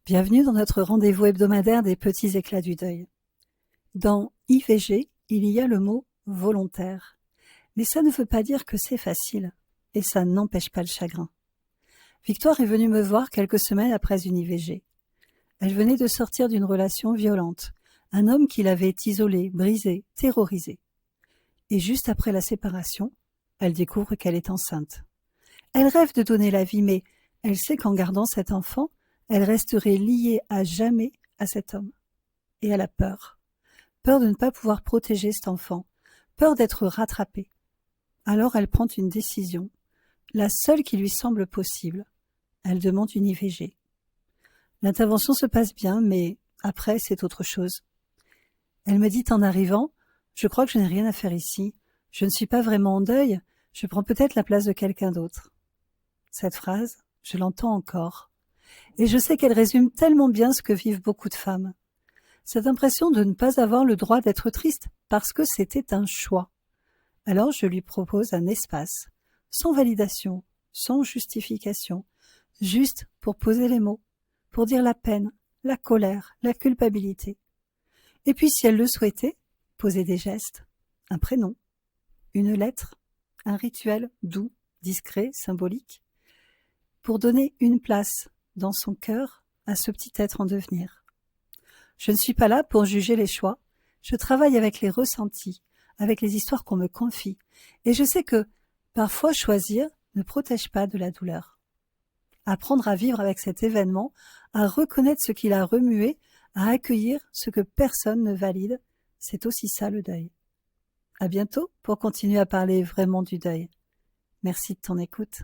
Bienvenue dans notre rendez-vous hebdomadaire des petits éclats du deuil. Dans IVG, il y a le mot « volontaire ». Mais ça ne veut pas dire que c'est facile, et ça n'empêche pas le chagrin. Victoire est venue me voir quelques semaines après une IVG. Elle venait de sortir d'une relation violente, un homme qui l'avait isolée, brisée, terrorisée. Et juste après la séparation, elle découvre qu'elle est enceinte. Elle rêve de donner la vie, mais elle sait qu'en gardant cet enfant, elle resterait liée à jamais à cet homme. Et elle a peur. Peur de ne pas pouvoir protéger cet enfant. Peur d'être rattrapée. Alors elle prend une décision, la seule qui lui semble possible. Elle demande une IVG. L'intervention se passe bien, mais après, c'est autre chose. Elle me dit en arrivant, « Je crois que je n'ai rien à faire ici. Je ne suis pas vraiment en deuil. Je prends peut-être la place de quelqu'un d'autre. » Cette phrase, je l'entends encore. Et je sais qu'elle résume tellement bien ce que vivent beaucoup de femmes. Cette impression de ne pas avoir le droit d'être triste parce que c'était un choix. Alors je lui propose un espace, sans validation, sans justification, juste pour poser les mots, pour dire la peine, la colère, la culpabilité. Et puis si elle le souhaitait, poser des gestes, un prénom, une lettre, un rituel doux, discret, symbolique, pour donner une place dans son cœur à ce petit être en devenir. Je ne suis pas là pour juger les choix, je travaille avec les ressentis, avec les histoires qu'on me confie, et je sais que parfois choisir ne protège pas de la douleur. Apprendre à vivre avec cet événement, à reconnaître ce qu'il a remué, à accueillir ce que personne ne valide, c'est aussi ça le deuil. À bientôt pour continuer à parler vraiment du deuil. Merci de ton écoute.